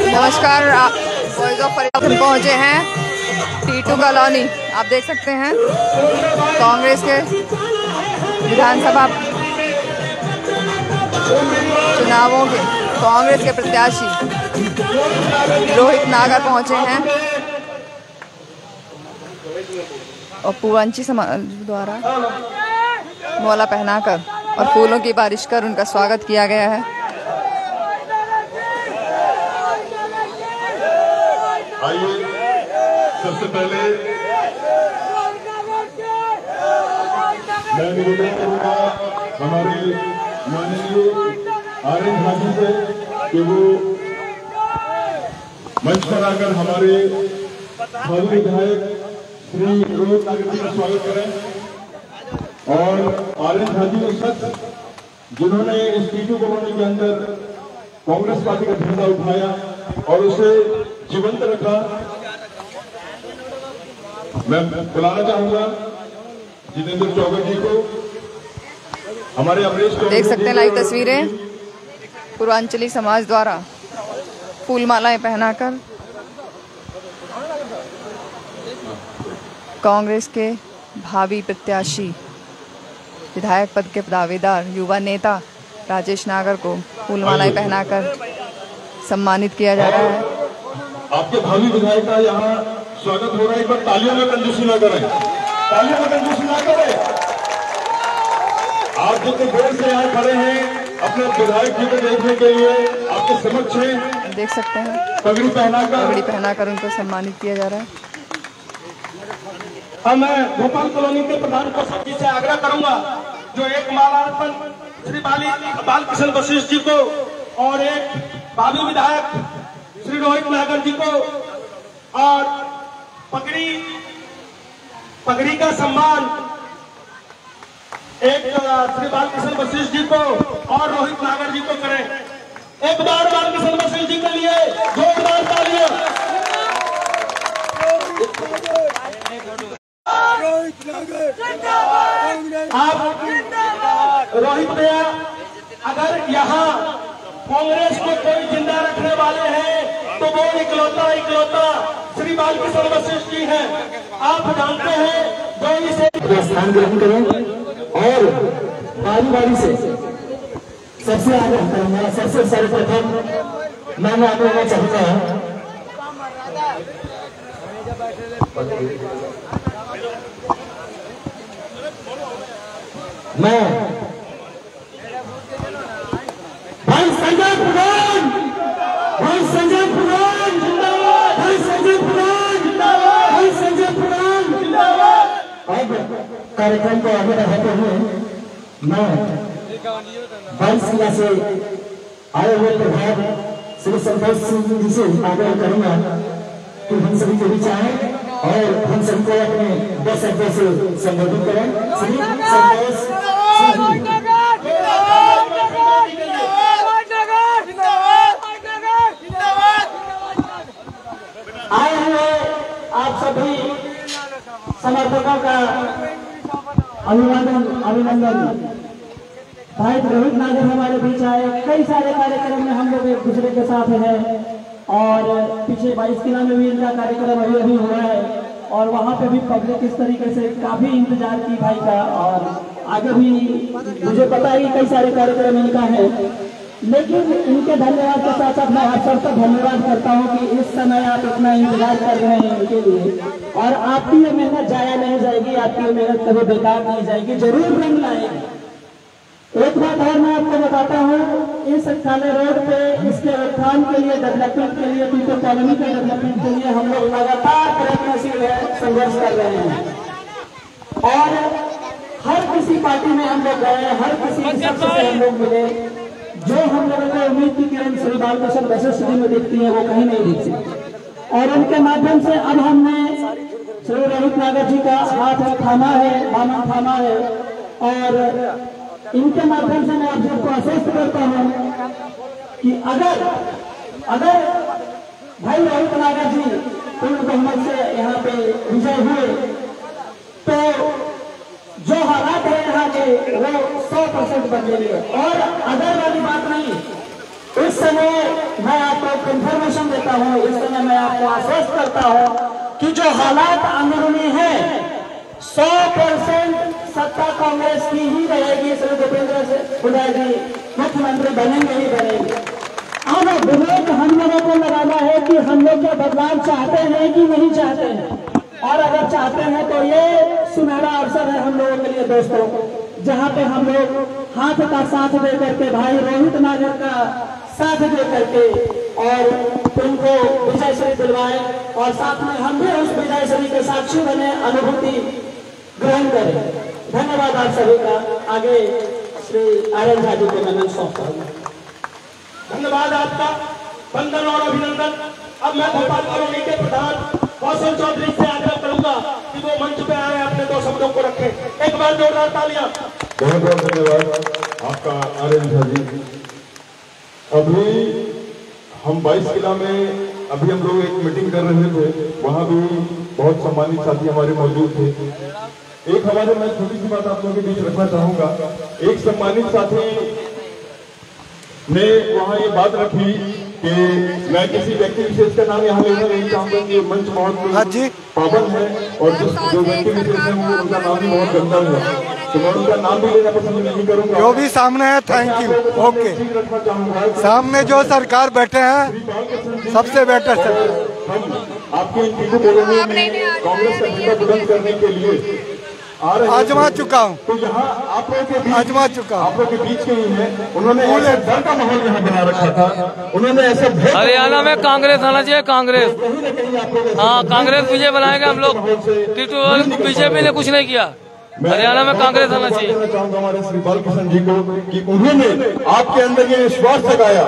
नमस्कार, voice of Faridabad पहुंचे हैं टीटू कॉलोनी। आप देख सकते हैं कांग्रेस के विधानसभा चुनावों के कांग्रेस के प्रत्याशी रोहित नागर पहुंचे हैं और पूवंची समाज द्वारा माला पहनाकर और फूलों की बारिश कर उनका स्वागत किया गया है। आइए सबसे पहले मैं निवेदन करूंगा हमारे माननीय आर्यन भाजी से कि वो मंच पर आकर हमारे भावी विधायक श्री रोहित नागर जी का स्वागत करें। और आर्यन भाजी उस शख्स जिन्होंने इस टीटू कॉलोनी के अंदर कांग्रेस पार्टी का झंडा उठाया और उसे जीवंत रखा। मैं बुलाना चाहूंगा जितेंद्र चौगट जी को, हमारे अमरीश। देख सकते हैं लाइव तस्वीरें पूर्वांचली समाज द्वारा फूलमालाएं पहनाकर कांग्रेस के भावी प्रत्याशी विधायक पद के दावेदार युवा नेता राजेश नागर को फूलमालाएं पहनाकर सम्मानित किया जा रहा है। आपके भावी विधायक का यहाँ स्वागत हो रहा है। एक बार तालियों में कंजूसी ना करें, तालियों में कंजूसी ना करें। आप जितने देर से यहाँ खड़े हैं अपने विधायक जी को देखने के लिए, आपके समक्ष हैं, देख सकते हैं पगड़ी पहनाकर उनको सम्मानित किया जा रहा है। अब मैं भोपाल कॉलोनी के प्रधान कोषाध्यक्ष जी से आग्रह करूंगा जो एक मालार्पण श्री बालकृष्ण वशिष्ठ जी को और एक भावी विधायक श्री रोहित नागर जी को और पगड़ी का सम्मान एक श्री बालकृष्ण वशिष्ठ जी को और रोहित नागर जी को करें। एक बार बालकृष्ण वशिष्ठ जी के लिए जोरदार तालियां। आप रोहित भैया, अगर यहाँ कांग्रेस को कोई जिंदा रखने वाले हैं तो वो इकलौता श्री बालकृष्ण वशिष्ठ जी हैं। आप जानते हैं जो इसे स्थान ग्रहण करें और बारी से सबसे आगे करूंगा। सबसे सर्वप्रथम मैं नाम लेना चाहता हूँ मैं भाई संजय प्रधान, भाई संजय प्रधान जिंदाबाद, भाई संजय प्रधान जिंदाबाद, भाई संजय प्रधान जिंदाबाद। अब कार्यक्रम को आगे बढ़ाते हुए मैं 22 जिला से आए हुए प्रभाव श्री संतोष सिंह जी से आग्रह करूंगा कि हम सभी के बीच आए और हम सभी को अपने 10 शब्दों से संबोधित करें। श्री संतोष सिंह जी आए हुए आप सभी समर्थकों का अभिनंदन। भाई रोहित नागर हमारे बीच आए। कई सारे कार्यक्रम में हम लोग एक दूसरे के साथ हैं और पीछे 22 किला में भी इनका कार्यक्रम अभी हुआ है और वहाँ पे भी पब्लिक इस तरीके से काफी इंतजार की भाई का और आगे भी मुझे पता है कि कई सारे कार्यक्रम इनका है। लेकिन इनके धन्यवाद के साथ साथ मैं आप सबका धन्यवाद करता हूं कि इस समय आप इतना इंतजार कर रहे हैं इनके लिए और आपकी ये मेहनत जाया नहीं जाएगी, आपकी ये मेहनत कभी बेकार नहीं जाएगी, जरूर रंग लाएगी। एक बात और मैं आपको बताता हूं, इस थाने रोड पे इसके उत्थान के लिए, डेवलपमेंट के लिए, टीटू कॉलोनी के डेवलपमेंट के लिए हम लोग लगातार प्रयत्नशील है, संघर्ष कर रहे हैं और हर किसी पार्टी में हम लोग गए, हर किसी शख्स से हम लोग मिले। जो हम लोगों को उम्मीद की किरण श्री बालकृष्ण वशिष्ठ जी में दिखती है वो कहीं नहीं दिखती और उनके माध्यम से अब हमने श्री रोहित नागर जी का हाथ थामा है, दामन थामा है और इनके माध्यम से मैं आप सबको आश्वस्त करता हूं कि अगर भाई रोहित नागर जी पूर्ण बहुमत से यहाँ पे विजय हुए तो जो हालात है यहाँ के वो 100% बदलेंगे। और अगर वाली बात नहीं, समय मैं आपको कंफर्मेशन देता हूँ, इस समय मैं आपको आश्वस्त करता हूँ कि जो हालात अंदरूनी है 100% सत्ता कांग्रेस की ही रहेगी। श्री भूपेंद्र हुड्डा जी मुख्यमंत्री बनेंगे ही बनेंगे। अब विवेक हम लोगों को लगाना है कि हम लोग क्या बदलाव चाहते हैं कि नहीं चाहते हैं, और अगर चाहते हैं तो ये सुनहरा अवसर है हम लोगों के लिए दोस्तों, जहाँ पे हम लोग हाथ का साथ दे करके, भाई रोहित नागर का साथ दे करके और उनको विजयश्री दिलवाए, और साथ में हम भी उस विजयश्री के साक्षी बने, अनुभूति ग्रहण करें। धन्यवाद आप सभी का। आगे श्री आर्यन झा जी को मैं सौंपता हूँ। धन्यवाद आपका, वंदन और अभिनंदन। अब मैं भोपाल कॉलोनी के प्रधान कौशल चौधरी से आग्रह करूंगा कि वो मंच पे आए, अपने 2 शब्दों को रखें। एक बार जोरदार तालियां। बहुत बहुत धन्यवाद आपका आर्यन झा जी। अभी हम 22 किला में अभी हम लोग एक मीटिंग कर रहे थे, वहाँ भी बहुत सम्मानित साथी हमारे मौजूद थे। एक हमारे मैं छोटी सी बात आप लोगों के बीच रखना चाहूंगा। एक सम्मानित साथी ने वहाँ ये बात रखी कि मैं किसी व्यक्ति विशेष का नाम यहाँ लेना नहीं चाहूंगा, ये मंच बहुत पावन है और जो व्यक्ति विशेष है वो उनका नाम भी बहुत गंदा है, तो मैं उनका नाम भी लेना पसंद नहीं करूंगा। जो भी सामने है थैंक यू, ओके। रखना चाहूंगा सामने जो सरकार बैठे हैं सबसे बेटर सरकार। हम आपके इन तीनों कॉलोनियों में कांग्रेस का झंडा बुलंद करने के लिए आजमा चुका हूँ, तो यहाँ आप लोगों के आजमा चुका हूँ। आप लोग के बीच के ही है, उन्होंने ऐसे डर का माहौल यहाँ बना रखा था, उन्होंने ऐसे हरियाणा में कांग्रेस आना चाहिए, कांग्रेस। हाँ, कांग्रेस विजय बनाएगा हम लोग। टीटू बीजेपी ने कुछ नहीं किया, हरियाणा में कांग्रेस आना चाहिए। मैं चाहूंगा हमारे श्री बालकृष्ण जी को कि उन्होंने आपके अंदर ये विश्वास जगाया,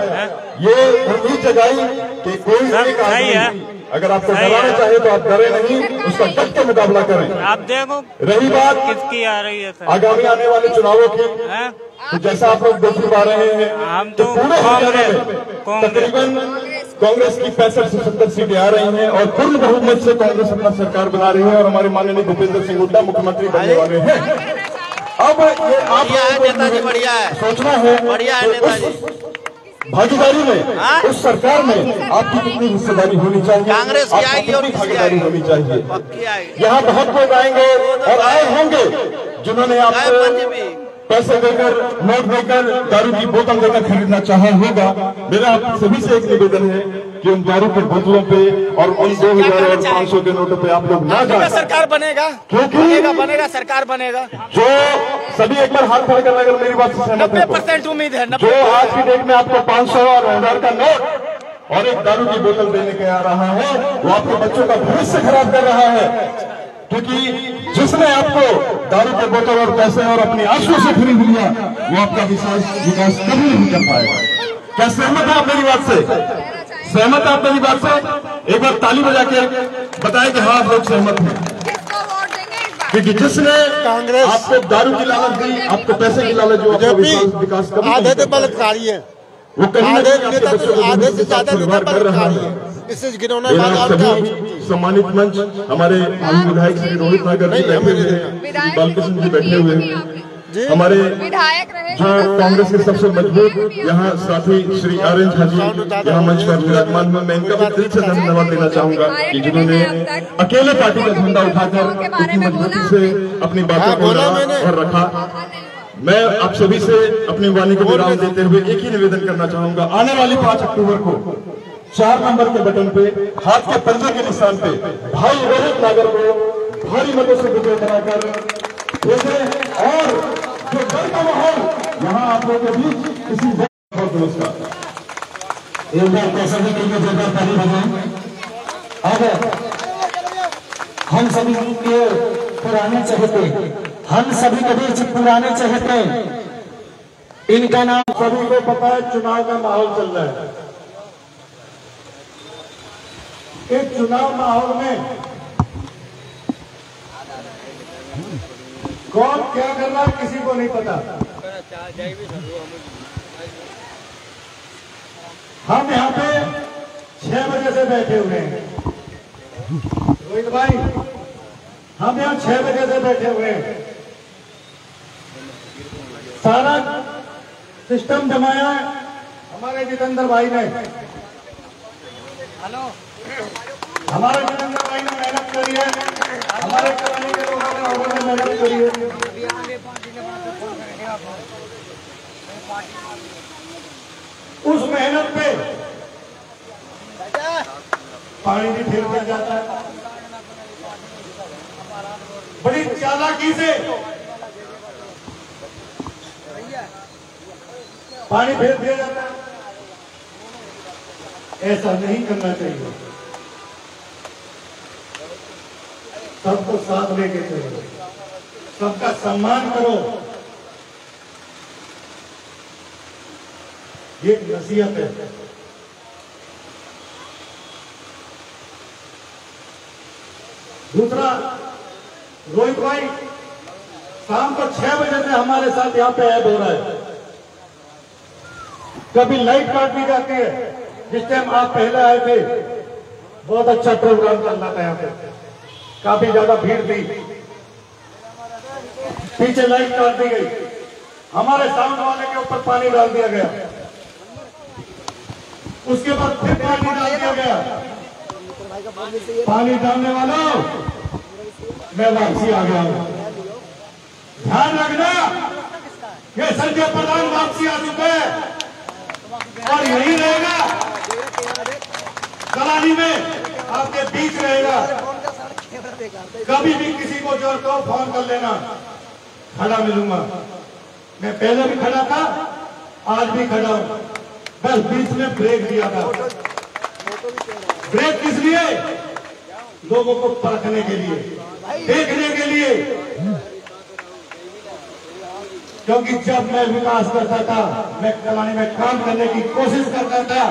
ये उम्मीद जगाई कि कोई एक आदमी अगर आपको डराना चाहे तो आप डरे नहीं, उसका डट के मुकाबला करें। आप देखो रही बात किसकी आ रही है आगामी आने वाले चुनावों की, तो जैसा आप लोग देख पा रहे हैं, हम तो पूरे हरियाणा में तकरीबन कांग्रेस की 65 से 70 सीटें आ रही हैं और पूर्ण बहुमत से कांग्रेस अपना सरकार बना रही है और हमारे माननीय भूपेंद्र सिंह हुड्डा मुख्यमंत्री बनने वाले हैं। अब ये आप बढ़िया है, सोचना है, बढ़िया है नेताजी। भागीदारी में उस सरकार में आपकी कितनी हिस्सेदारी होनी चाहिए, कांग्रेस की आएगी और भागीदारी होनी चाहिए। पक्की आएगी। यहाँ बहुत लोग आएंगे और आए होंगे जिन्होंने आपको पैसे देकर, नोट देकर, दारू की बोतल देकर खरीदना चाहा होगा। मेरा आप सभी से एक निवेदन है कि उन दारू की बोतलों पे और उन 2000 और 500 के नोटों पे आप लोग ना जाएं। सरकार बनेगा, क्योंकि बनेगा सरकार बनेगा। जो सभी एक बार हाथ खड़े करना, अगर मेरी बात से सहमत है 90% उम्मीद है। जो आज की डेट में आपको 500 और 1000 का नोट और एक दारू की बोतल देने के आ रहा है, वो आपके बच्चों का भविष्य खराब कर रहा है। क्योंकि जिसने आपको दारू के बोतल और पैसे और अपनी आंसू से खरीद लिया, वो आपका विकास कभी नहीं कर पाएगा। क्या सहमत है आप मेरी बात से? सहमत है आप मेरी बात से? एक बार ताली बजा के बताएं कि हाँ आप लोग सहमत हैं। क्योंकि जिसने कांग्रेस आपको दारू की लालच दी, आपको पैसे की लालच, जो आपका विकास कभी आधे तो बलात्कारी है, वो कहीं ना कहीं आपके बच्चों को आधे से ज्यादा कर रहा है। इससे गिरौना सभी सम्मानित मंच हमारे विधायक श्री रोहित नागर जी बैठे हुए हैं, बालकृष्ण जी बैठे हुए हैं, हमारे जो कांग्रेस के सबसे मजबूत यहाँ साथी श्री आर्यन झा जी यहाँ मंच पर विराजमान में, मैं इनका भी दिल से धन्यवाद देना चाहूंगा कि जिन्होंने अकेले पार्टी का झंडा उठाकर इतनी मजबूती से अपनी बातों को और रखा। मैं आप सभी से अपनी वाणी को विराम देते हुए एक ही निवेदन करना चाहूंगा, आने वाली 5 अक्टूबर को 4 नंबर के बटन पे, हाथ के पंजे के निशान पे भाई रोहित नागर को भारी मतों से विजय बनाकर भेजें। और जो डर का माहौल यहाँ आप लोगों के बीच किसी बहुत नमस्कार एक बार पैसा भी कहीं जोरदार ताली बजाएं। अब हम सभी के पुराने चहेते, हम सभी कभी पुराने चहेते, इनका नाम सभी को पता है। चुनाव का माहौल चल रहा है, इस चुनाव माहौल में कौन क्या कर रहा है किसी को नहीं पता। हम यहाँ पे 6 बजे से बैठे हुए हैं रोहित भाई, हम यहाँ 6 बजे से बैठे हुए हैं, सारा सिस्टम जमाया है हमारे जितेंद्र भाई ने मेहनत करी है, हमारे कॉलोनी के लोगों ने मेहनत करी है। उस मेहनत पे पानी भी फेर दिया जाता है, बड़ी चालाकी से पानी फेर दिया जाता है। ऐसा नहीं करना चाहिए, सबको साथ लेके चलो, सबका सम्मान करो। ये एक नसीहत है। दूसरा, रोहित भाई शाम को 6 बजे से हमारे साथ यहाँ पे ऐड हो रहा है। कभी लाइट काट दी जाती है, जिस टाइम आप पहले आए थे बहुत अच्छा प्रोग्राम चलना था, यहाँ पे काफी ज्यादा भीड़ थी, पीछे लाइट काट दी गई, हमारे साउंड वाले के ऊपर पानी डाल दिया गया, उसके बाद फिर पानी डाल दिया गया। पानी डालने वालों, मैं वापसी आ गया हूं, ध्यान रखना, ये संजय प्रधान वापसी आ चुके हैं और यही रहेगा, कलानी में आपके बीच रहेगा। कभी भी किसी को जरूरत हो फोन कर लेना, खड़ा मिलूंगा। मैं पहले भी खड़ा था, आज भी खड़ा हूं, बस बीच में ब्रेक दिया था। ब्रेक किस लिए? लोगों को परखने के लिए, देखने के लिए, क्योंकि जब मैं विकास करता था, मैं कलानी में काम करने की कोशिश करता था,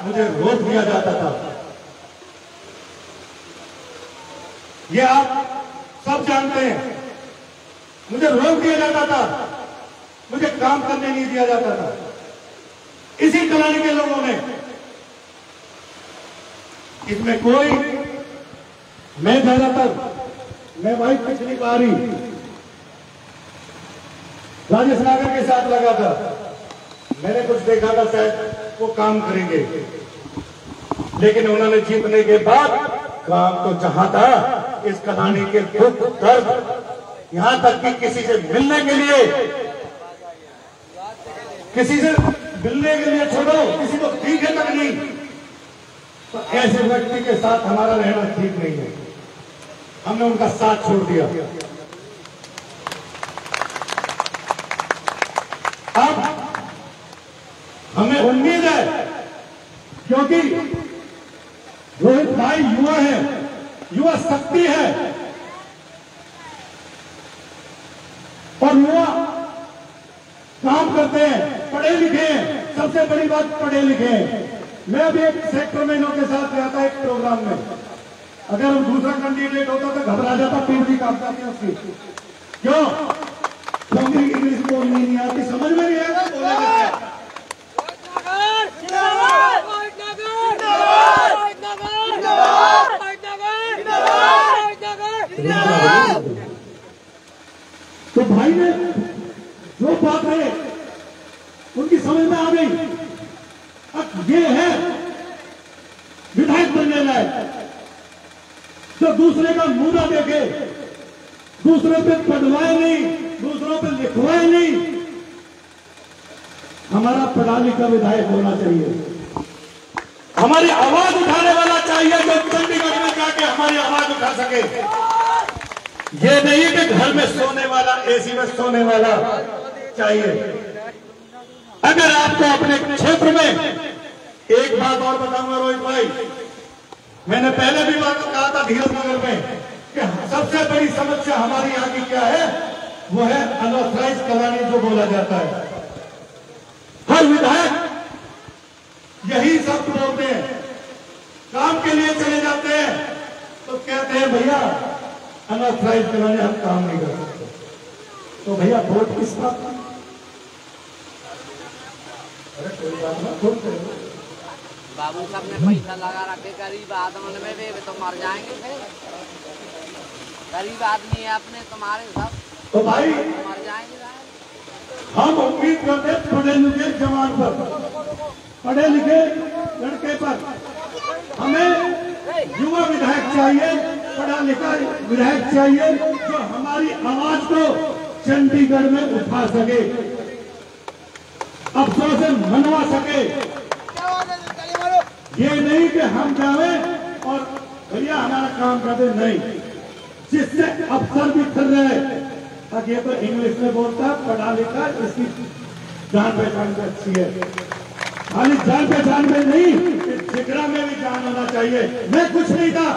मुझे रोक दिया जाता था। ये आप सब जानते हैं, मुझे रोक दिया जाता था, मुझे काम करने नहीं दिया जाता था। इसी कलानी के लोगों ने, इसमें कोई, मैं ज्यादातर, मैं भाई पिछली बारी राजेश नागर के साथ लगा था, मैंने कुछ देखा था शायद वो काम करेंगे, लेकिन उन्होंने जीतने के बाद काम तो जहां था, इस कहानी के दुख दर्द, यहां तक कि किसी से मिलने के लिए छोड़ो, किसी को दिखे तक नहीं, तो ऐसे व्यक्ति के साथ हमारा रहना ठीक नहीं है। हमने उनका साथ छोड़ दिया। अब हमें उम्मीद है, क्योंकि रोहित भाई युवा है, युवा शक्ति है, और युवा काम करते हैं, पढ़े लिखे हैं, सबसे बड़ी बात पढ़े लिखे हैं। मैं अभी एक सेक्टर में इनों के साथ गया था एक प्रोग्राम में, अगर हम दूसरा कैंडिडेट होता तो घबरा जाता, पीठ भी कांप जाती है उसकी। क्यों? क्योंकि इंग्लिश बोलनी नहीं आती, समझ में नहीं आएगा बोलेगा क्या। तो भाई ने जो बात है उनकी समझ में आ गई। अब ये है विधायक बनने लायक, जो दूसरे का मुंह ना देखे, दूसरे पे पढ़वाए नहीं, दूसरों पे लिखवाए नहीं। हमारा पढ़ा लिखा विधायक होना चाहिए, हमारी आवाज उठाने वाला चाहिए, जो चंडीगढ़ में जाके हमारी आवाज उठा सके। ये नहीं कि घर में सोने वाला, एसी में सोने वाला चाहिए। अगर आपको अपने क्षेत्र में, एक बात और बताऊंगा रोहित भाई, मैंने पहले भी बात कहा था धीरज नगर में कि सबसे बड़ी समस्या हमारी यहाँ की क्या है, वो है अनऑथराइज्ड कॉलोनी जो बोला जाता है। हर विधायक यही सब बोलते हैं, काम के लिए चले जाते हैं तो कहते हैं भैया अनऑथराइज्ड कॉलोनी हम काम नहीं कर सकते। तो भैया वोट किस बात का? अरे कोई बात ना, वोट करो। बाबू साहब ने पैसा लगा रखे, गरीब आदमी में वे तो मर जाएंगे, गरीब आदमी है अपने तुम्हारे सब, तो भाई मर जाएंगे। हम उम्मीद करते हैं पढ़े लिखे जवान पर, पढ़े लिखे लड़के पर। हमें युवा विधायक चाहिए, पढ़ा लिखा विधायक चाहिए जो हमारी आवाज को चंडीगढ़ में उठा सके, अफसरों से मनवा सके। ये नहीं कि हम जावे और भैया हमारा काम कर दे, नहीं, जिससे अफसर भी फिर रहे। ताकि ये तो इंग्लिश में बोलता है, पढ़ा लिखा, इसकी जान पहचान भी अच्छी है। खाली जान पहचान में नहीं, जिगरा में भी जान होना चाहिए। मैं कुछ नहीं था,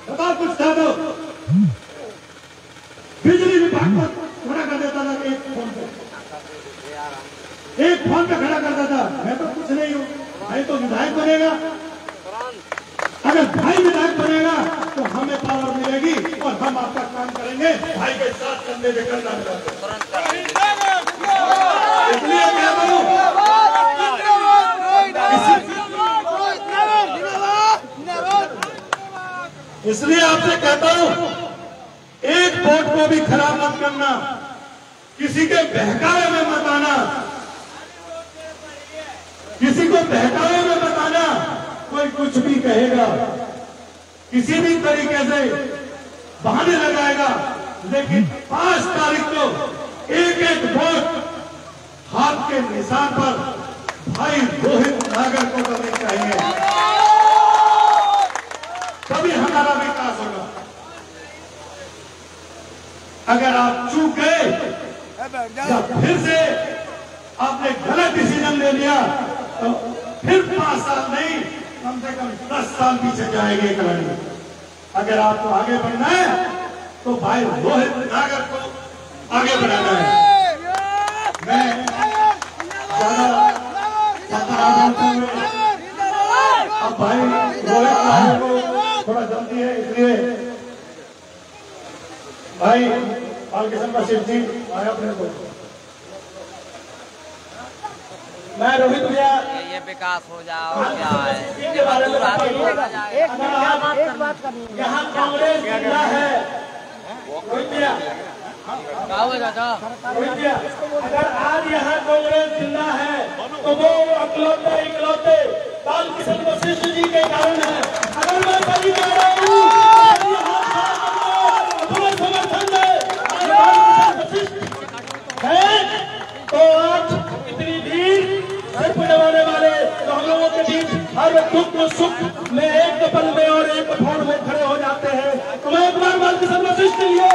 बताओ कुछ था तो बिजली विभाग को खड़ा कर देता था एक फोन पे खड़ा करता था। मैं तो कुछ नहीं हूँ, भाई तो विधायक बनेगा। अगर भाई विधायक बनेगा तो हमें पावर मिलेगी और हम आपका काम करेंगे भाई के साथ कंधे पे कंधा मिलाकर। इसलिए क्या करूं, इसलिए आपसे कहता हूं, एक वोट को भी खराब मत करना, किसी के बहकावे में मत आना, किसी को बहकावे में मत आना। कोई कुछ भी कहेगा, किसी भी तरीके से बहाने लगाएगा, लेकिन 5 तारीख को एक एक वोट हाथ के निशान पर भाई रोहित नागर को करने चाहिए, तभी हमारा विकास होगा। अगर आप चूक गए या फिर से आपने गलत डिसीजन ले लिया तो फिर 5 साल नहीं, कम से कम 10 साल पीछे जाएंगे कहानी। अगर आपको आगे बढ़ना है तो भाई रोहित नागर को आगे बढ़ाना है। मैं ज्यादा अब भाई रोहित नागर को थोड़ा जल्दी है, इसलिए भाई बालकिशन का शिव जी आया अपने को। मैं रोहित भैया, ये विकास हो जाओ क्या है, एक बात करनी है। यहाँ कांग्रेस जिला है रोहित भैया, रोहित भैया, अगर आज यहाँ कांग्रेस जिला है तो वो इकलौते बालकिशन वशिष्ठ जी के कारण है। अगर मैं सही कह रहा हूँ, समर्थन है तो आज इतनी भीड़ सिर्फ जमाने वाले तो हम लोगों के बीच हर दुख सुख में एक पल में और एक फोन में खड़े हो जाते हैं। तो मैं एक बार बालकिशन वशिष्ठ के लिए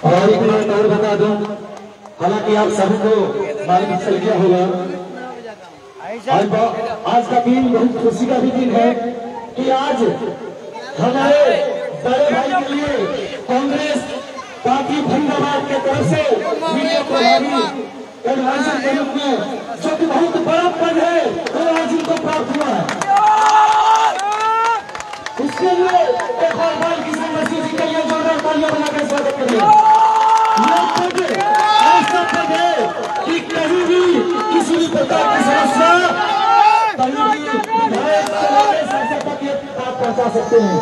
और एक बात और बता दूं, हालांकि आप सभी को मालूम चल गया होगा, आज का दिन बहुत खुशी का भी दिन है कि आज हमारे बड़े भाई के लिए कांग्रेस पार्टी फरीदाबाद के तरफ से मीडिया प्रभारी एडवाइजर के रूप में, जो कि बहुत बड़ा पद है, वो आज उनको प्राप्त हुआ है। उसके लिए एक बार बालकिशन वशिष्ठ जी का ये जोरदार तालियां बनाकर स्वागत करिए। ये पद ऐसा पद है कि कहीं भी किसी भी प्रकार की समस्या कहीं भी विधायक ऐसा तक ये बात पहुंचा सकते हैं।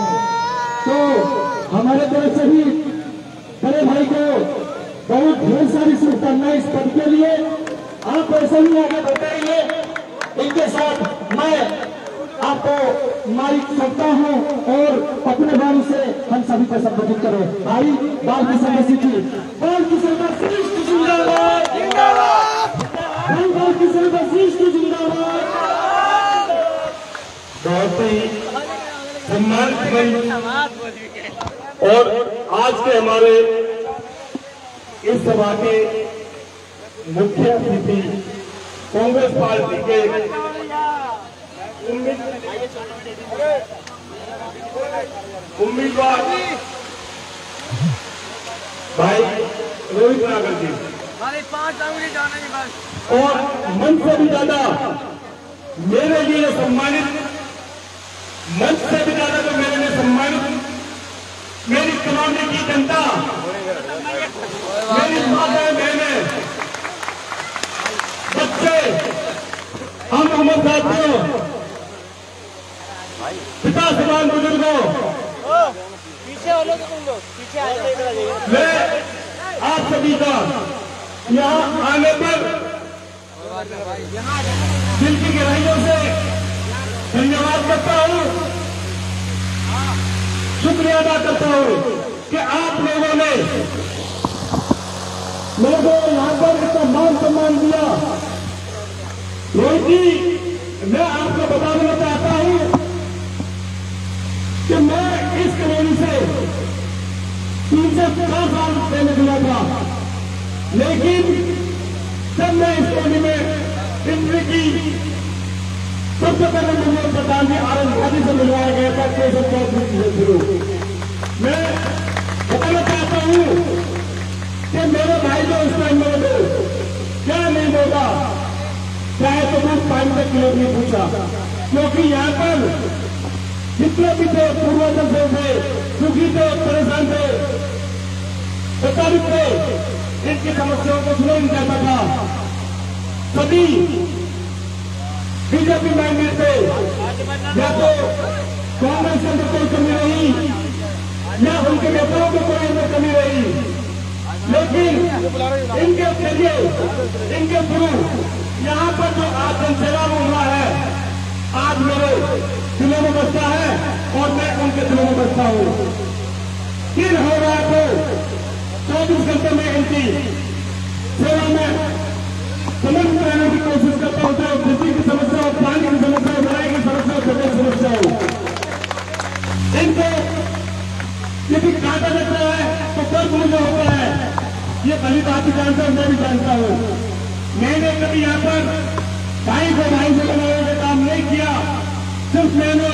तो हमारे तरफ से भी बड़े भाई को बहुत ढेर सारी शुभकामनाएं इस पद के लिए। आप ऐसे ही आगे बढ़ते रहिए, इनके साथ मैं आपको माइक करता हूं और अपने बारे से हम सभी को संबोधित करें। भाई बालकिशन वशिष्ठ जी, बालकिशन वशिष्ठ जिंदाबाद, भाई बालकिशन वशिष्ठ जिंदाबाद। बहुत ही सम्मानित और आज के हमारे इस सभा के मुख्य अतिथि कांग्रेस पार्टी के उम्मीदवार भाई रोहित नागर जी, और मंच से भी ज्यादा मेरे लिए सम्मानित, मंच से भी ज्यादा तो मेरे लिए सम्मानित मेरी कलौनी की जनता, मेरी माताएं बहनें, बच्चे, हम उम्र साथियों, पिता समान बुजुर्गों, पीछे हो लोग, तुम लोग पीछे आ जाओ। मैं आप सभी का यहाँ आने पर दिल की गहराइयों से धन्यवाद करता हूँ, शुक्रिया अदा करता हूँ कि आप लोगों ने मेरे को यहाँ पर इतना मान सम्मान दिया। रोहित जी, मैं आपको बताना चाहता हूँ कि मैं इस कॉलोनी से 3 से 4 साल पहले दिया था, लेकिन जब मैं इस कॉलोनी में एंट्री की, सबसे पहले मुझे प्रधान जी आरएन खादी से मिलवाया गया था। केशव चौधरी से शुरू मैं बताना चाहता हूँ कि मेरे भाई जो इस टाइम मेरे को क्या नहीं बोला, चाहे तो मैं 5 किलो नहीं पूछा, क्योंकि यहाँ पर जितने भी थे पूर्वजन थे, सुखी थे, परेशान थे, प्रताड़ित थे, इनकी समस्याओं को सुना नहीं जाता था। सभी बीजेपी माइंडेड थे, या तो कांग्रेस के अंदर कोई कमी रही या उनके नेताओं को कोई अंदर कमी रही, लेकिन इनके जरिए, इनके थ्रू यहाँ पर जो आज जनसेवा हुआ है, आज मेरे दिलों में बसता है और मैं उनके दिलों में बसता हूँ। दिन हो रहा तो 24 घंटे में इनकी सेवा में समर्पित रहने की कोशिश करता हूँ, चाहे बिजली की समस्या हो, पानी की समस्या हो, दवाई की समस्या हो, जगह की समस्या हो। इनको यदि काटा जाता है तो दर्द मुझे होता है, ये भली बात भी जानता हूँ, मैं भी जानता हूँ। मैंने कभी यहाँ पर भाई को भाई से लगाने का काम नहीं किया, सिर्फ मैंने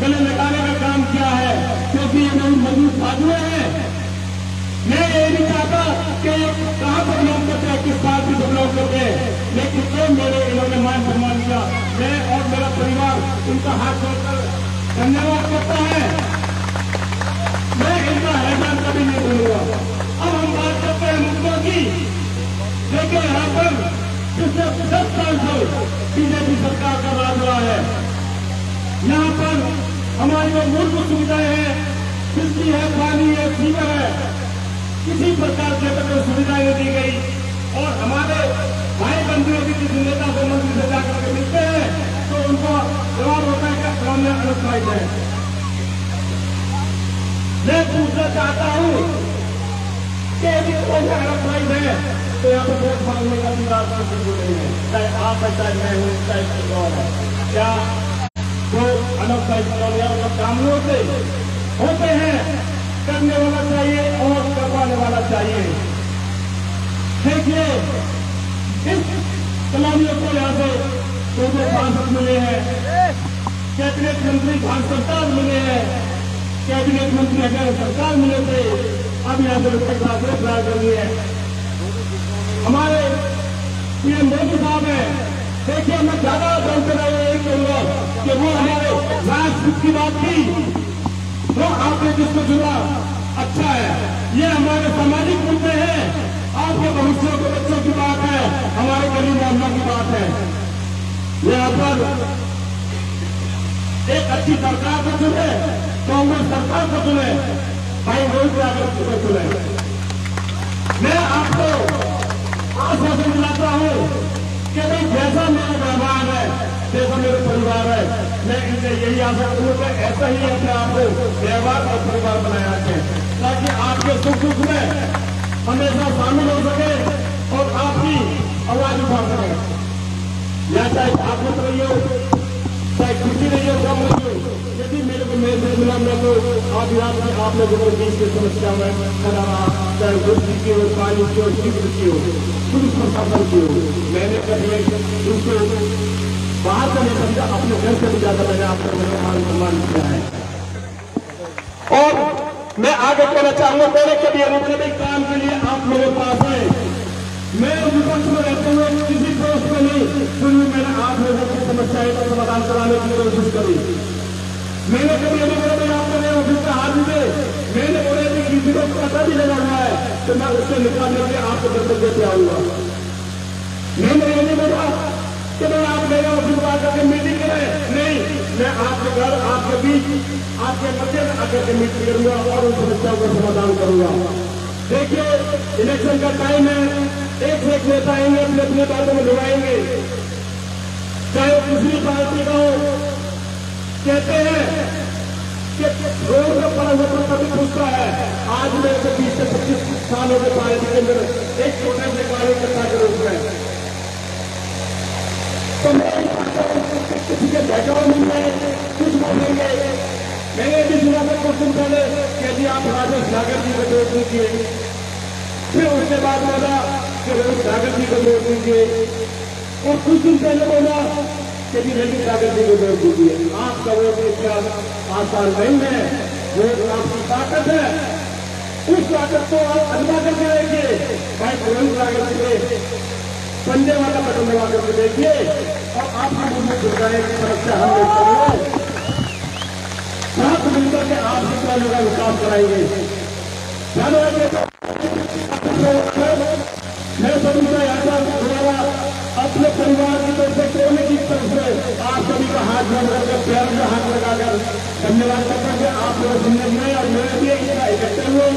गले लगाने का काम किया है, क्योंकि ये मेरी मजबूत बाजुएं हैं। मैं ये नहीं चाहता कि कहाँ पर लोग करते हैं, किस बात की सब लोग करते हैं, लेकिन जो मेरे इन्होंने मान सम्मान दिया, मैं और मेरा परिवार उनका हाथ जोड़कर धन्यवाद करता है। मैं इनका हैरान कभी नहीं भूलूंगा। अब हम बात करते हैं मुद्दों की। देखिए, यहाँ पर पिछले 10 साल से बीजेपी सरकार का राज रहा है। यहाँ पर हमारी जो मूलभूत सुविधाएं हैं, बिजली है, पानी है, सीवर है, किसी प्रकार की कोई सुविधाएं नहीं दी गई। और हमारे भाई बंधुओं की किसी नेता को मंत्री से जाकर के मिलते हैं तो उनको जवाब होता है कि कानून अनसाइड है। मैं पूछना चाहता हूँ कि यदि कौन सा अनसाइड है तो यहाँ पर वोट मांगने का भी रास्ता शुरू नहीं है, चाहे आप है, चाहे मैं हूँ, चाहे कोई और है। क्या जो अनसाइड मतलब कानूनों से होते हैं, करने वाला चाहिए और करवाने वाला चाहिए। देखिए, इस कॉलोनियों को यहाँ से 2 सांसद मिले हैं, कैबिनेट मंत्री भारत सरकार मिले हैं, कैबिनेट मंत्री अगर सरकार मिले थे, अब यहाँ से उसके साथ ट्राई करनी है। हमारे पीएम मोदी साहब है। देखिए, मैं ज्यादा बोलते रहे यही कहूंगा कि वो हमारे राष्ट्र की बात थी, तो आपने जिसको चुना अच्छा है। ये हमारे सामाजिक मुद्दे हैं, आपके भविष्य के बच्चों की बात है, हमारे गरीब मोहल्लों की बात है। यहाँ पर एक अच्छी सरकार को चुने, कांग्रेस सरकार को चुने, भाई रोहित यादव को चुने। मैं आपको आश्वासन दिलाता हूँ कि भाई जैसा मेरा व्यवहार है, जैसा मेरे परिवार है, मैं इनसे यही आशा करूँ कि ऐसा ही अपने आप को व्यवहार और परिवार बनाया रखें, ताकि आपके सुख दुख में हमेशा शामिल हो सके और आपकी आवाज उठा सके। या चाहे आफत रही हो, चाहे खुशी रही हो, कम रही हो, यदि मेरे को मेरे से मिला, मैं तो आज रात में आपने जबरदस्ती की समस्या में खड़ा रहा, चाहे बिजली की हो, पानी की हो, चित्र की हो, पुलिस प्रशासन की हो। मैंने कभी उसको बाहर का नहीं समझा, अपने घर से भी ज्यादा मैंने आपको मान सम्मान किया है। और मैं आगे कहना चाहूंगा, मेरे कभी अनुकूल काम के लिए आप लोगों के पास है। मैं विपक्ष में रहते हुए किसी पोस्ट में नहीं, फिर भी मैंने आप लोगों की समस्याएं का समाधान कराने की कोशिश करी। मैंने कभी अनुकूल आपको मेरे ऑफिस का हाथ दे, मैंने बोले कि किसी को पता भी लगा हुआ है तो मैं उससे निकालने के आपको दर्शक देते आऊंगा। मैंने ये नहीं बोला कि मैं आप मेरे ऑफिस में आकर के मीटिंग करें, नहीं, मैं आपके घर, आपके बीच, आपके मध्य में आकर के मीटिंग करूंगा और उन समस्याओं का समाधान करूंगा। देखिए, इलेक्शन का टाइम है, एक से एक नेता आएंगे, अपने अपने बातों में डुबाएंगे, चाहे वो दूसरी पार्टी का हो। कहते हैं कि रोड में पड़ा हुआ कभी पूछता है, आज मेरे से 20 से 25 साल हो गए पार्टी के अंदर एक छोटे से कार्यकर्ता के रूप में, तो किसी के बैकग्राउंड में कुछ बोलेंगे। मैंने भी सुना था कुछ दिन पहले कि जी आप राजेश नागर जी को वोट दीजिए, फिर उसके बाद बोला कि रोहित नागर जी को वोट दीजिए, और कुछ दिन पहले बोला कि जी रंजीत नागर जी को वोट दीजिए। आपका वोट इतना आसान नहीं है, वोट आपकी ताकत है, उस ताकत को आप अजमा करके देखिए। भाई रोहित नागर जी के पंजे वाला बटन दबा करके देखिए और आपकी मुझे दुर्गाएं की समस्या हम लोग करेंगे, साथ मिलकर के आप जितना लोग विकास कराएंगे। मैं सभी का यात्रा द्वारा अपने परिवार की तरफ से, कोने की तरफ से आप सभी का हाथ जोड़ करके, पैर में हाथ लगाकर धन्यवाद करता हूं। आप लोग जिंदगी में और मेरे लिए इसका इकट्ठे हुए,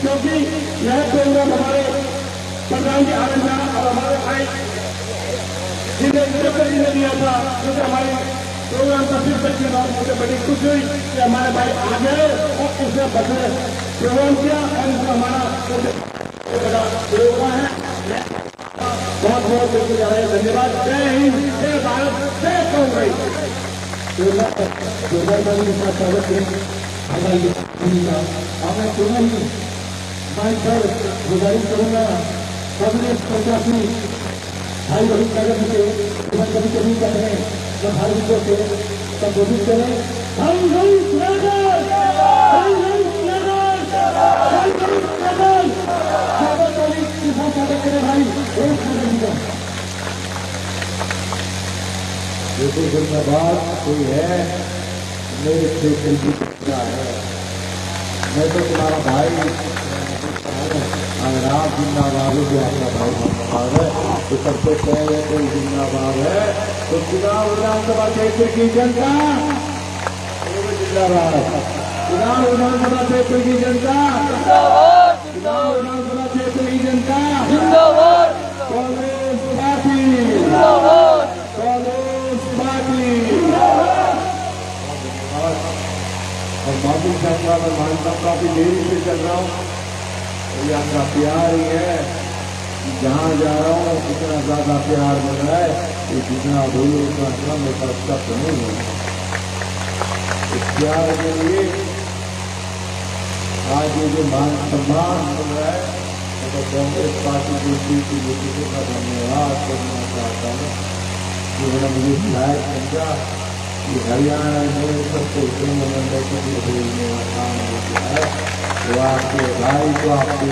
क्योंकि यह प्रोग्राम हमारे प्रधान जी आनंद और हमारे भाई जिन्हें ने दिया था, क्योंकि हमारे प्रोग्राम का फिर बच्चे मुझे बड़ी खुशी हुई कि हमारे भाई आ गए और उसने बदले प्रोग्राम किया और इसमें हमारा बड़ा प्रोग्राम है। बहुत बहुत धन्यवाद। जय हिंद, जय भारत, जय कांग्रेस। के साथ स्वागत करें हमें तुरंत माइक पर गुजारिश करूंगा कांग्रेस प्रत्याशी भाई रोहित नागर जी के कभी कभी कहते हैं जब भाई से संबोधित करें। भाई रोहित नागर, भाई रोहित नागर, भाई रोहित नागर, स्वागत करें भाई रोहित नागर जी का। देखो जिंदाबाद कोई है मेरे क्षेत्र की है, मैं तो तुम्हारा भाई, अगर आप जिंदाबाद हो जो आपका भाई जिंदाबाद है तो सबसे पहले कोई जिंदाबाद है तो चुनाव विधानसभा क्षेत्र की जनता जिंदाबाद, चुनाव विधानसभा क्षेत्र की जनता जिंदाबाद, चुनाव विधानसभा क्षेत्र की जनता जिंदाबाद, कांग्रेस पार्टी जिंदाबाद, कांग्रेस पार्टी जिंदाबाद। और माफी चाहूंगा, मैं मानता हूँ काफी देरी से चल रहा हूँ, ये आपका प्यार ही है, जहाँ जा रहा हूँ इतना ज्यादा प्यार मिल रहा है कि जितना बोलो उतना कम मेरा सब नहीं है। इस प्यार के लिए आज ये जो मान सम्मान मिल रहा है तो कांग्रेस पार्टी की लोगों का धन्यवाद करना चाहता हूँ कि उन्होंने मुझे लायक समझा कि हरियाणा में सबको मंडल को भेजने का काम किया है, तो आपके भाई को आपके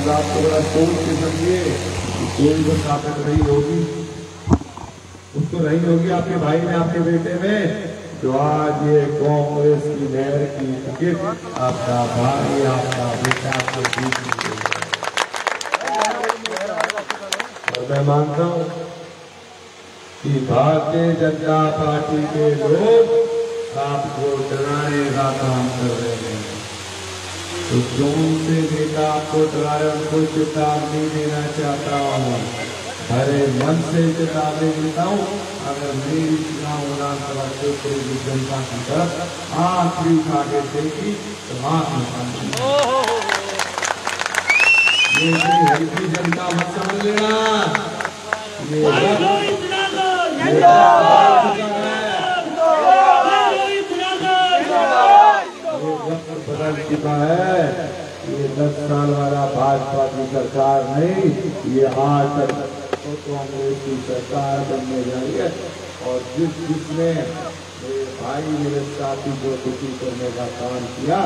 बात को बड़ा सोच के समझिए कि कोई जो ताकत रही होगी उसको रही होगी आपके भाई ने, आपके बेटे में, जो आज ये कांग्रेस की लहर की टिकट आपका भाई, आपका बेटा आपको जीत दी। और मैं मानता हूं कि भारतीय जनता पार्टी के लोग आपको डराने का काम कर रहे हैं, तो जो उनसे नेता आपको डराए उनको चेतावनी देना चाहता हूँ, हरे मन से चेतावनी देता हूँ। अगर मेरी चुनाव विधानसभा क्षेत्र की जनता की तरफ आखिरी उठाके देगी तो हाथ निकाल, ये हल्की जनता मत समझ लेना, बदल चुका है। ये 10 साल वाला भाजपा की सरकार नहीं, ये आज तक कांग्रेस की सरकार बनने जा रही है। और जिसने मेरे भाई मेरे साथी को दुखी करने का काम किया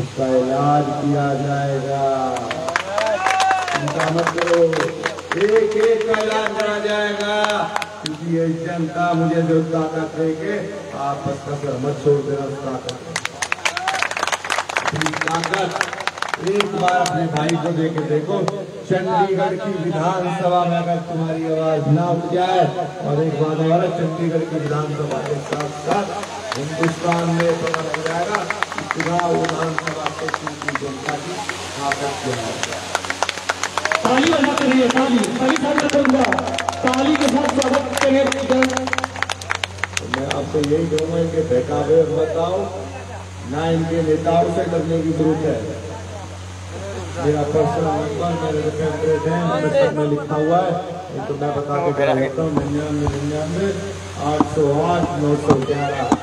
उसका इलाज किया जाएगा, चिंता मत करो, एक एक का इलाज करा जाएगा, क्योंकि ये जनता मुझे जो ताकत देके आप बस कसर मत छोड़ देना। ताकत एक बार अपने भाई को देके देखो, चंडीगढ़ की विधानसभा में अगर तुम्हारी आवाज ना उठ जाए, और एक बात और, चंडीगढ़ की विधानसभा के साथ साथ हिंदुस्तान में पता लग जाएगा कि चुनाव विधानसभा क्षेत्र की जनता की ताकत क्या है। ताली बजाते रहिए, ताली सामने करूंगा, ताली के साथ स्वागत करें। तो मैं आपसे यही कहूँगा इनके बहकावे मत आओ, ना इनके नेताओं से डरने की जरूरत है। मेरा पर्सनल नंबर मेरे कैमरेट है, में लिखा हुआ है, तो मैं बता के करा देता हूँ 99 808 911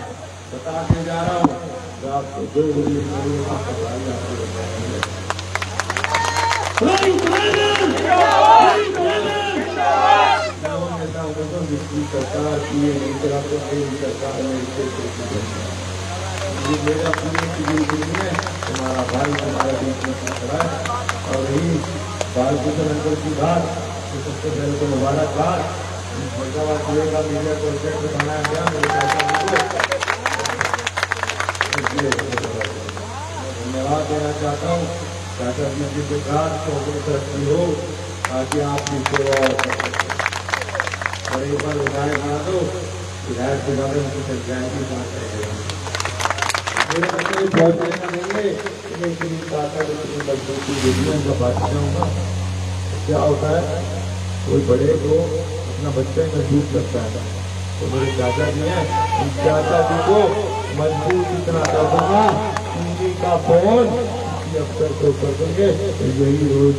बता के जा रहा हूँ। आपको जो मैं सरकार की सरकार मेरा तुम्हारा भाई हमारे बीच में खड़ा है। और यही बालकृष्ण अंकल की बात सबसे पहले तो मुबारकबाद। फैजाबाद जिले का मीडिया प्रोजेक्ट बनाया गया मेरे धन्यवाद देना चाहता हूँ। चाचा जी के साथ तरक्की हो ताकि आपकी सेवा और एक बार विधायक बना दो, विधायक के बारे में कुछ जानकारी बात करेगा। मेरे बच्चे पहुंचने का नहीं है, लेकिन क्या होता है कोई बड़े को अपना बच्चा मजबूत करता है। तो मेरे चाचा जी हैं, उन चाचा जी को मजबूत इतना कर दूंगा उनकी का फोन अफसर को कर देंगे। यही रोज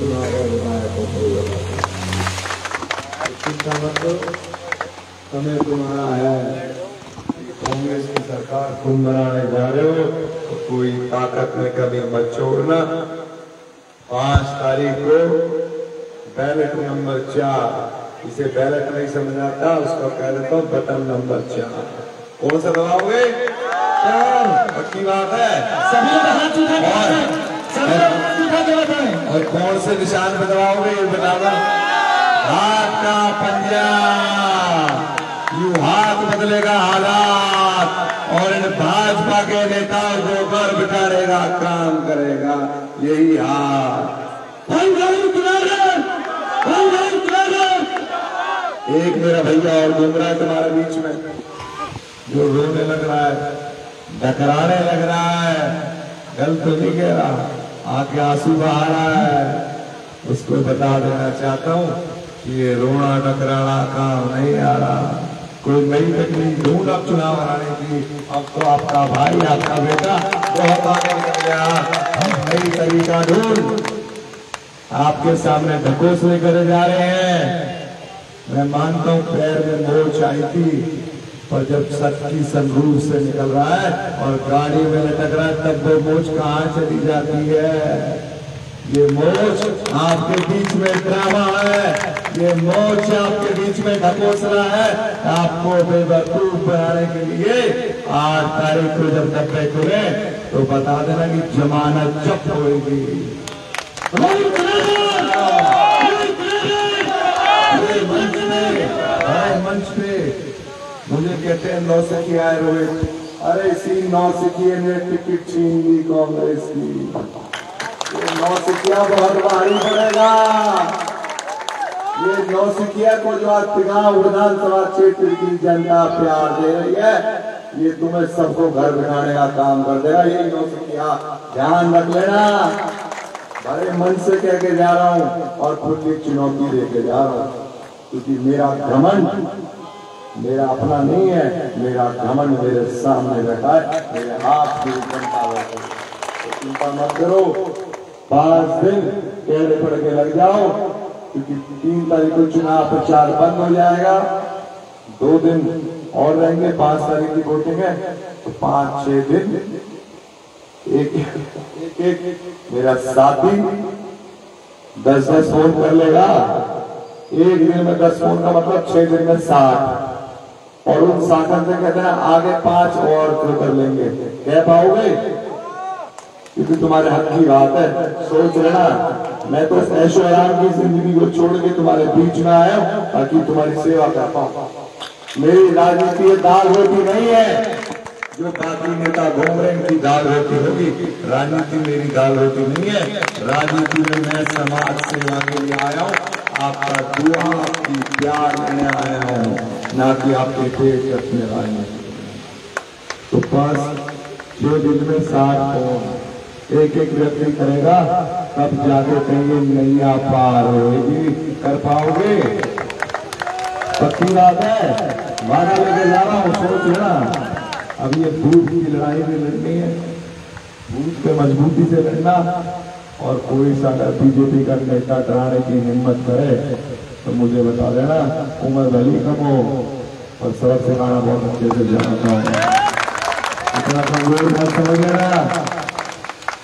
चिंता मत करो, समय तुम्हारा है। कांग्रेस की सरकार तुम बनाने जा रहे हो तो कोई ताकत में कभी मत छोड़ना। 5 तारीख को बैलेट नंबर 4, इसे बैलेट नहीं समझ आता उसका कह देता हूँ बटन नंबर 4। कौन सा दबाओगे? 4। पक्की बात है। और कौन से निशान पे दबाओगे ये बताना। हाथ का पंजा, यू हाथ बदलेगा हालात और इन भाजपा के नेताओं को घर बिठाएगा, काम करेगा यही हाथ। एक मेरा भैया और घूम रहा है तुम्हारे बीच में जो रोने लग रहा है, डकराने लग रहा है, गलत तो नहीं कह रहा, आके आंसू बहा रहा है। उसको बता देना चाहता हूँ कि ये रोना डकराना काम नहीं आ रहा। कोई नई तकनीक ढूंढ अब चुनाव हराने की। अब तो आपका भाई आपका बेटा बहुत आगे निकल गया। नई तरीका ढूंढ आपके सामने ढकोस लेकर जा रहे हैं। मैं मानता हूँ पैर में मोच आई थी, पर जब सच की संरूप से निकल रहा है और गाड़ी में लटक रहा है तब वो मोच कहाँ चली जाती है। ये मोच आपके बीच में ड्रामा है, ये मोच आपके बीच में ढकोस रहा है आपको बेवकूफ बनाने के लिए। 8 तारीख को जब डब्बे खुले तो बता देना कि जमानत जब्त होगी। मंच पे मुझे कहते हैं नौसिखिया है रोहित। अरे इसी नौसिखिए ने टिकट छीन ली कांग्रेस की। ये नौसिखिया बहुत भारी पड़ेगा। ये नौसिखिया को जो आज तिगांव विधानसभा क्षेत्र की जनता प्यार दे रही है, ये तुम्हें सबको घर बिठाने का काम कर देगा। ये नौसिखिया ध्यान रख लेना। बड़े मन से कह के जा रहा हूँ और खुली चुनौती देके जा रहा हूँ, क्योंकि मेरा घमंड मेरा अपना नहीं है, मेरा घमंड मेरे सामने रखा है, मेरे हाथ की जनता बैठे। तो चिंता मत करो, 5 दिन टेढ़े पड़ के लग जाओ, क्योंकि 3 तारीख को चुनाव प्रचार बंद हो जाएगा। 2 दिन और रहेंगे, 5 तारीख की वोटिंग है, तो 5-6 दिन एक मेरा साथी 10-10 फोन कर लेगा। एक दिन में 10 फोन का मतलब 6 दिन में 60, और उन 60 से कहते हैं आगे 5 और जो कर लेंगे। कह पाओगे? क्योंकि तुम्हारे हक की बात है। सोच लेना, मैं तो ऐशो आराम की जिंदगी को छोड़ के तुम्हारे बीच में आया हूं ताकि तुम्हारी सेवा कर पाऊं। मेरी राजनीति दाल रोटी नहीं है जो बाकी नेता घूम रहे इनकी दाल रोटी होगी। राजनीति मेरी दाल रोटी नहीं है। राजनीति में मैं समाज सेवा के लिए आया हूँ, आपका दुआ आपकी प्यार लेने आया हूँ, ना कि आपके पेट रखने राजनीति। तो बस 6 दिन में 7 फोन एक व्यक्ति करेगा, तब जाके कहेंगे नैया पार होगी। कर पाओगे? पक्की बात है, वादा लेके जा रहा हूँ। सोच लेना, अब ये बूथ की लड़ाई भी लड़नी है, बूथ पे मजबूती से लड़ना। और कोई सा अगर बीजेपी का नेता डराने की हिम्मत करे तो मुझे बता देना, उम्र भली कम हो और सबक सिखाना बहुत अच्छे से जानता हूँ। इतना कमजोर मत समझ लेना,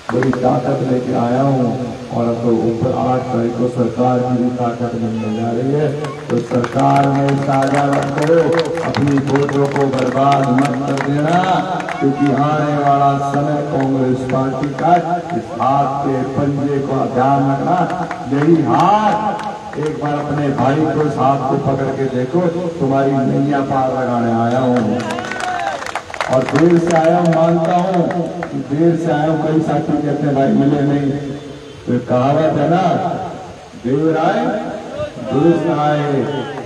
बड़ी ताकत लेके आया हूँ। और अब तो ऊपर 8 तारीख को सरकार की भी ताकत मिलने जा रही है, तो सरकार में साझा मत करो, अपनी वोटों को बर्बाद मत कर देना, क्योंकि आने वाला समय कांग्रेस पार्टी का इस हाथ के पंजे को ध्यान रखना। यही हाथ, एक बार अपने भाई को इस हाथ को पकड़ के देखो, तुम्हारी नैया पार लगाने आया हूँ। और देर से आया हूँ, मानता हूँ कि देर से आया हूँ। कई साथी कहते हैं भाई मिले नहीं, तो कहावत है ना, देर आए दुरुस्त आए।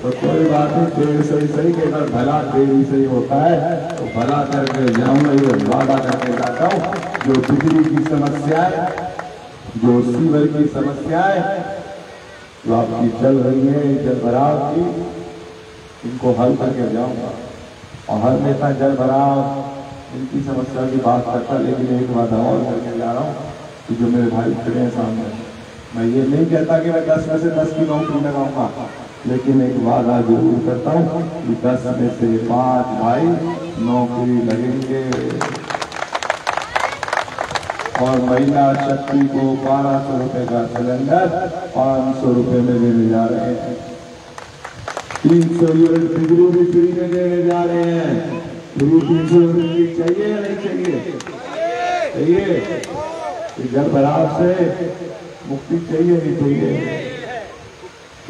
तो कोई बात नहीं, देर से ही सही कि अगर भला देरी से ही होता है तो भला करके जाऊंगा, ये वादा करके जाता हूँ। जो बिजली की समस्या है, जो सीवर की समस्या है, जो आपकी चल रही है जल भराव की, इनको हल करके जाऊंगा। और हर नेता जल भराव इनकी समस्या की बात करता, लेकिन एक वादा और करके जा रहा हूँ कि जो मेरे भाई खड़े हैं सामने, मैं ये नहीं कहता कि मैं 10 में से 10 की नौकरी लगाऊंगा, लेकिन एक वादा जरूर करता हूँ कि 10 में से 5 भाई नौकरी लगेंगे। और महिला शक्ति को 1200 रुपए का सिलेंडर 500 रुपए में देने जा रहे हैं। 300 यूनिट बिजली भी फ्री में देने जा रहे हैं। फ्री 300 यूनिट चाहिए या नहीं चाहिए? चाहिए। जल भराव से मुक्ति चाहिए नहीं चाहिए?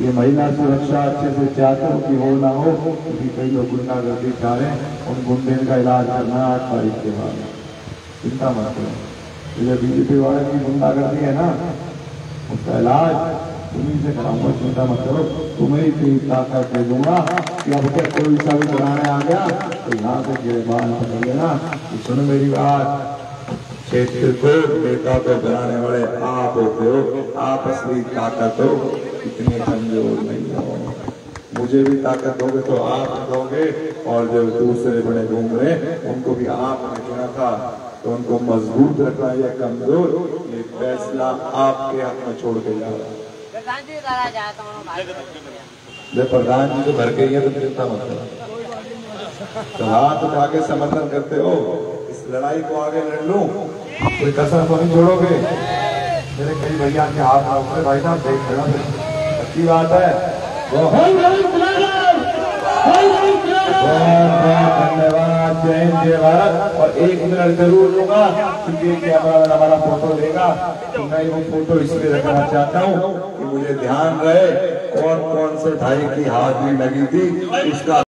ये महिला सुरक्षा अच्छे से चाहते हो कि हो ना हो, क्योंकि कई लोग गुंडागर्दी चाह रहे हैं, उन गुंडे का इलाज करना 8 तारीख के बाद। चिंता मत करो, ये बीजेपी वाले की गुंडागर्दी है ना, उसका इलाज तुम्हीं से कराऊंगा। चिंता मत करो, तुम्हें इतनी ताकत दे दूंगा कि अब तक कोई सा भी कराने आ गया तो यहाँ से गिरबान पकड़ लेना। सुनो मेरी बात, क्षेत्र को नेता को बनाने वाले आप होते हो, आप असली ताकत हो, इतने कमजोर नहीं हो। मुझे भी ताकत दोगे तो आप दोगे, और जो दूसरे बड़े घूम रहे उनको भी आपने चुना था, तो उनको मजबूत रखना या कमजोर, ये फैसला आपके हाथ में छोड़ के जाओ। प्रधान जी तो भर के ही है, तो चिंता मत करो। तो हाथ उठा के समर्थन करते हो, इस लड़ाई को आगे लड़ लूं, कोई कसर तो नहीं छोड़ोगे। मेरे कई भैया के हाथ उठे, भाई साहब देख लेना, अच्छी बात है। धन्यवाद, जय हिंद जय भारत। और 1 मिनट जरूर लूंगा, क्योंकि हमारा फोटो लेगा, तो मैं वो फोटो इसलिए रखना चाहता हूँ कि मुझे ध्यान रहे कौन कौन से भाई की हाजिरी लगी थी, उसका